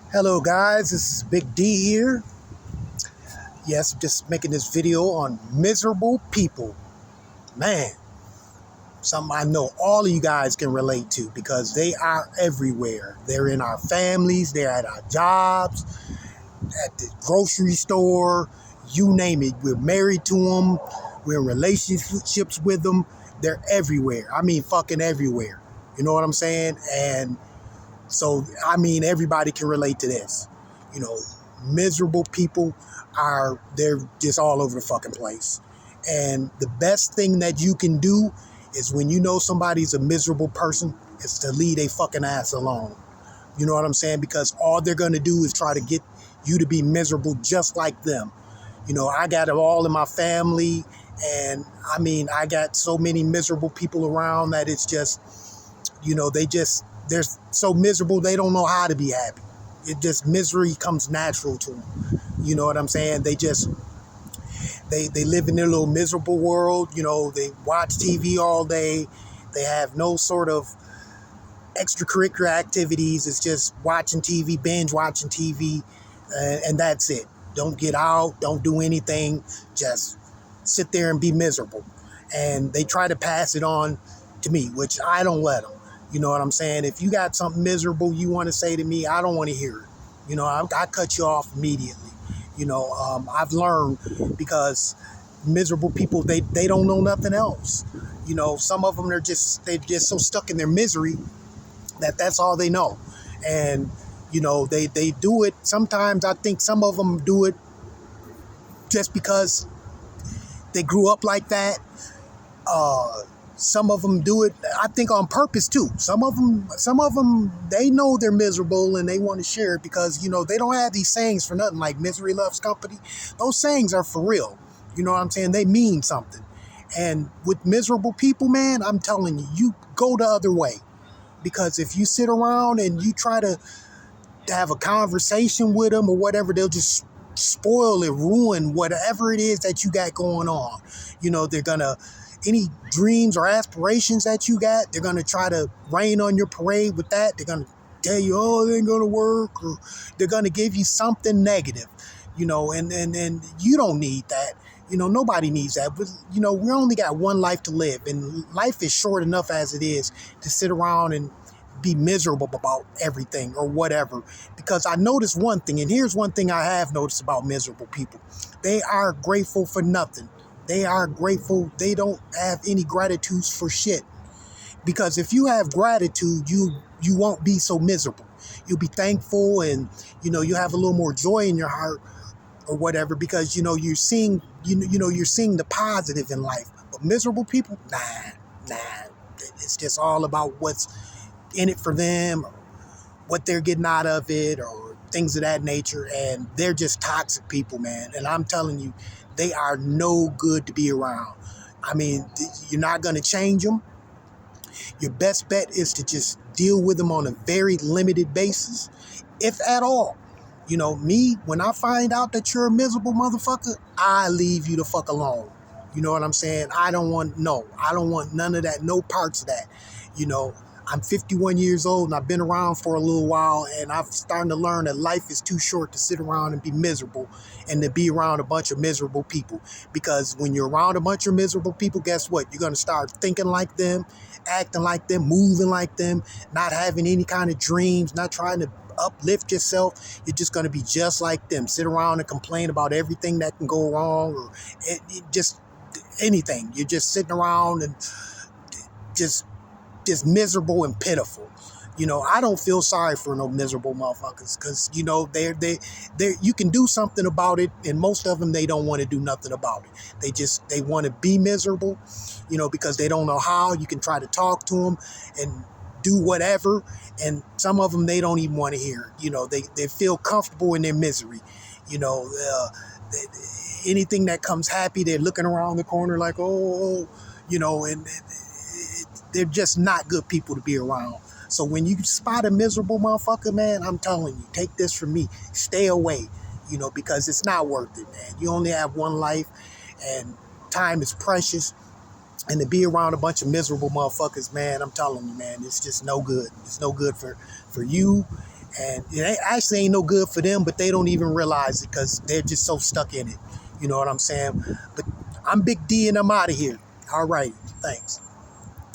Hello guys, this is Big D here. Yes, just making this video on miserable people. Man, something I know all of you guys can relate to because they are everywhere. They're in our families, they're at our jobs, at the grocery store, you name it. We're married to them, we're in relationships with them. They're everywhere. I mean, fucking everywhere. You know what I'm saying? And so, everybody can relate to this. You know, miserable people they're just all over the fucking place. And the best thing that you can do is when you know somebody's a miserable person, is to leave they fucking ass alone. You know what I'm saying? Because all they're going to do is try to get you to be miserable just like them. You know, I got it all in my family. And I got so many miserable people around that it's just, they're so miserable they don't know how to be happy. It just misery comes natural to them. You know what I'm saying? They live in their little miserable world. You know, they watch TV all day. They have no sort of extracurricular activities. It's just watching TV, binge watching TV, and that's it. Don't get out, don't do anything, just sit there and be miserable. And they try to pass it on to me, which I don't let them. You know what I'm saying? If you got something miserable you want to say to me, I don't want to hear it. You know, I cut you off immediately. I've learned because miserable people, they don't know nothing else. You know, some of them, they're just so stuck in their misery that's all they know. And, they do it. Sometimes I think some of them do it just because they grew up like that. Some of them do it, I think, on purpose too. Some of them, they know they're miserable and they want to share it because, they don't have these sayings for nothing like misery loves company. Those sayings are for real. You know what I'm saying? They mean something. And with miserable people, man, I'm telling you, you go the other way. Because if you sit around and you try to have a conversation with them or whatever, they'll just spoil it, ruin whatever it is that you got going on. They're going to, any dreams or aspirations that you got, they're going to try to rain on your parade with that. They're going to tell you, oh, it ain't going to work, or they're going to give you something negative, and you don't need that. Nobody needs that. But, we only got one life to live, and life is short enough as it is to sit around and be miserable about everything or whatever. Because I noticed one thing, and here's one thing I have noticed about miserable people. They are grateful for nothing. They are grateful. They don't have any gratitudes for shit. Because if you have gratitude, you won't be so miserable. You'll be thankful, and you have a little more joy in your heart or whatever, because you're seeing you're seeing the positive in life. But miserable people, nah. It's just all about what's in it for them, or what they're getting out of it, or things of that nature. And they're just toxic people, man. And I'm telling you, they are no good to be around. You're not going to change them. Your best bet is to just deal with them on a very limited basis, if at all. Me, when I find out that you're a miserable motherfucker, I leave you the fuck alone. You know what I'm saying? I don't want none of that, no parts of that. I'm 51 years old and I've been around for a little while, and I'm starting to learn that life is too short to sit around and be miserable and to be around a bunch of miserable people. Because when you're around a bunch of miserable people, guess what? You're going to start thinking like them, acting like them, moving like them, not having any kind of dreams, not trying to uplift yourself. You're just going to be just like them. Sit around and complain about everything that can go wrong, or just anything. You're just sitting around and just miserable and pitiful. I don't feel sorry for no miserable motherfuckers, because they you can do something about it, and most of them, they don't want to do nothing about it. They want to be miserable, because they don't know how. You can try to talk to them and do whatever, and some of them, they don't even want to hear it. They feel comfortable in their misery. you know Anything that comes happy, they're looking around the corner like, oh, and they're just not good people to be around. So when you spot a miserable motherfucker, man, I'm telling you, take this from me. Stay away, because it's not worth it, man. You only have one life, and time is precious. And to be around a bunch of miserable motherfuckers, man, I'm telling you, man, it's just no good. It's no good for you, And actually ain't no good for them, but they don't even realize it because they're just so stuck in it. You know what I'm saying? But I'm Big D and I'm out of here. All right. Thanks.